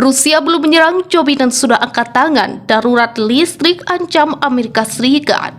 Rusia belum menyerang, Joe Biden sudah angkat tangan. Darurat listrik ancam Amerika Serikat.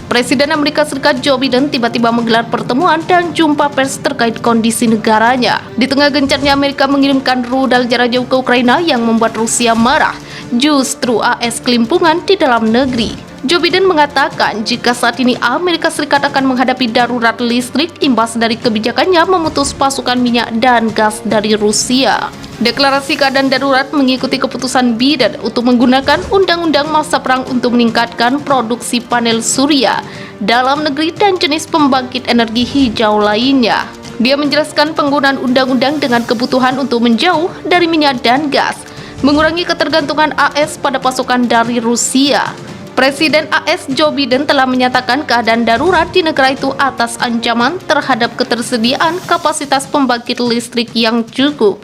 Presiden Amerika Serikat Joe Biden tiba-tiba menggelar pertemuan dan jumpa pers terkait kondisi negaranya. Di tengah gencarnya Amerika mengirimkan rudal jarak jauh ke Ukraina yang membuat Rusia marah, justru AS kelimpungan di dalam negeri. Joe Biden mengatakan jika saat ini Amerika Serikat akan menghadapi darurat listrik imbas dari kebijakannya memutus pasokan minyak dan gas dari Rusia. Deklarasi keadaan darurat mengikuti keputusan Biden untuk menggunakan undang-undang masa perang untuk meningkatkan produksi panel surya dalam negeri dan jenis pembangkit energi hijau lainnya. Dia menjelaskan penggunaan undang-undang dengan kebutuhan untuk menjauh dari minyak dan gas, mengurangi ketergantungan AS pada pasokan dari Rusia. Presiden AS Joe Biden telah menyatakan keadaan darurat di negara itu atas ancaman terhadap ketersediaan kapasitas pembangkit listrik yang cukup.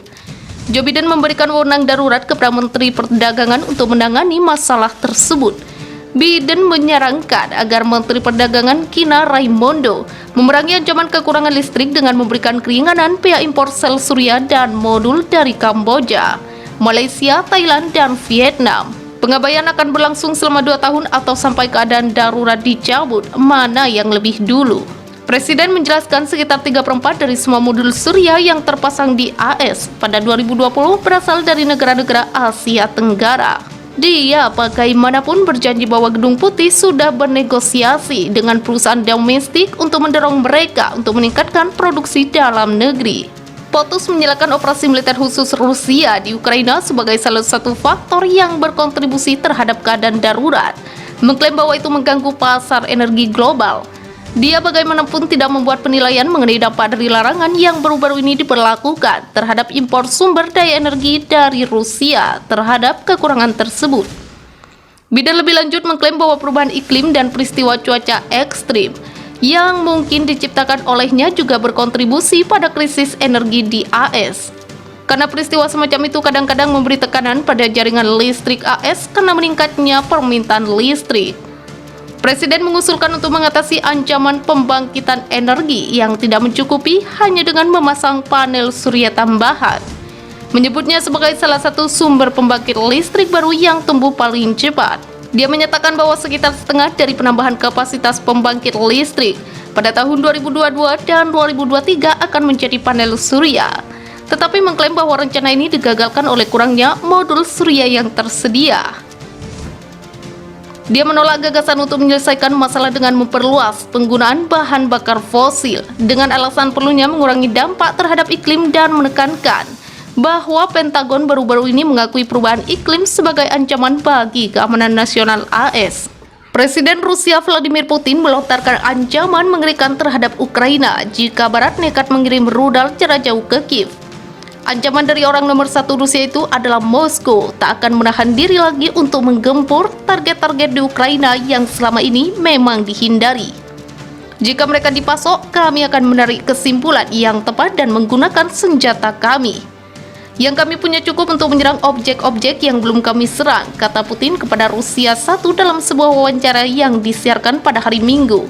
Joe Biden memberikan wewenang darurat kepada Menteri Perdagangan untuk menangani masalah tersebut. Biden menyarankan agar Menteri Perdagangan Gina Raimondo memerangi ancaman kekurangan listrik dengan memberikan keringanan pihak impor sel surya dan modul dari Kamboja, Malaysia, Thailand, dan Vietnam. Pengabaian akan berlangsung selama 2 tahun atau sampai keadaan darurat dicabut, mana yang lebih dulu. Presiden menjelaskan sekitar 3/4 dari semua modul surya yang terpasang di AS pada 2020 berasal dari negara-negara Asia Tenggara. Dia bagaimanapun berjanji bahwa Gedung Putih sudah bernegosiasi dengan perusahaan domestik untuk mendorong mereka untuk meningkatkan produksi dalam negeri. POTUS menyalahkan operasi militer khusus Rusia di Ukraina sebagai salah satu faktor yang berkontribusi terhadap keadaan darurat, mengklaim bahwa itu mengganggu pasar energi global. Dia bagaimanapun tidak membuat penilaian mengenai dampak dari larangan yang baru-baru ini diberlakukan terhadap impor sumber daya energi dari Rusia terhadap kekurangan tersebut. Biden lebih lanjut mengklaim bahwa perubahan iklim dan peristiwa cuaca ekstrim yang mungkin diciptakan olehnya juga berkontribusi pada krisis energi di AS. Karena peristiwa semacam itu kadang-kadang memberi tekanan pada jaringan listrik AS karena meningkatnya permintaan listrik. Presiden mengusulkan untuk mengatasi ancaman pembangkitan energi yang tidak mencukupi hanya dengan memasang panel surya tambahan. Menyebutnya sebagai salah satu sumber pembangkit listrik baru yang tumbuh paling cepat. Dia menyatakan bahwa sekitar setengah dari penambahan kapasitas pembangkit listrik pada tahun 2022 dan 2023 akan menjadi panel surya. Tetapi mengklaim bahwa rencana ini digagalkan oleh kurangnya modul surya yang tersedia. Dia menolak gagasan untuk menyelesaikan masalah dengan memperluas penggunaan bahan bakar fosil dengan alasan perlunya mengurangi dampak terhadap iklim dan menekankan bahwa Pentagon baru-baru ini mengakui perubahan iklim sebagai ancaman bagi keamanan nasional AS. Presiden Rusia Vladimir Putin melontarkan ancaman mengerikan terhadap Ukraina jika Barat nekat mengirim rudal jarak jauh ke Kiev. Ancaman dari orang nomor 1 Rusia itu adalah Moskow tak akan menahan diri lagi untuk menggempur target-target di Ukraina yang selama ini memang dihindari. Jika mereka dipasok, kami akan menarik kesimpulan yang tepat dan menggunakan senjata kami. Yang kami punya cukup untuk menyerang objek-objek yang belum kami serang, kata Putin kepada Rusia 1 dalam sebuah wawancara yang disiarkan pada hari Minggu.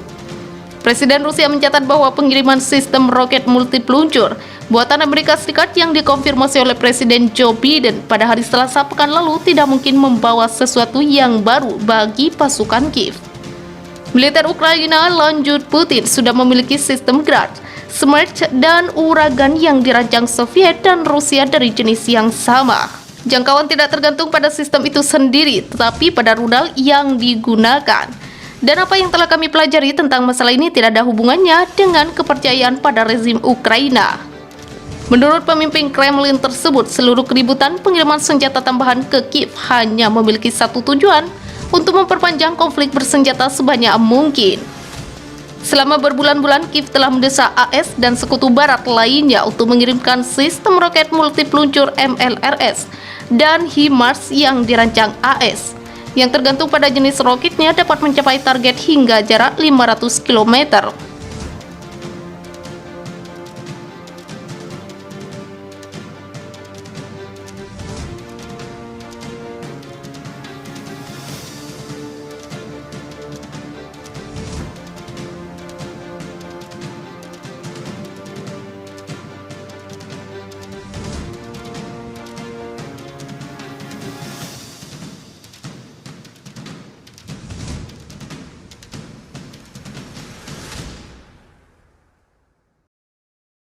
Presiden Rusia mencatat bahwa pengiriman sistem roket multipeluncur buatan Amerika Serikat yang dikonfirmasi oleh Presiden Joe Biden pada hari Selasa pekan lalu tidak mungkin membawa sesuatu yang baru bagi pasukan Kiev. Militer Ukraina, lanjut Putin, sudah memiliki sistem Grad, Smerch, dan Uragan yang dirancang Soviet dan Rusia dari jenis yang sama. Jangkauan tidak tergantung pada sistem itu sendiri, tetapi pada rudal yang digunakan. Dan apa yang telah kami pelajari tentang masalah ini tidak ada hubungannya dengan kepercayaan pada rezim Ukraina. Menurut pemimpin Kremlin tersebut, seluruh keributan pengiriman senjata tambahan ke Kiev hanya memiliki satu tujuan, untuk memperpanjang konflik bersenjata sebanyak mungkin. Selama berbulan-bulan, Kiev telah mendesak AS dan sekutu barat lainnya untuk mengirimkan sistem roket multipeluncur MLRS dan HIMARS yang dirancang AS, yang tergantung pada jenis roketnya dapat mencapai target hingga jarak 500 km.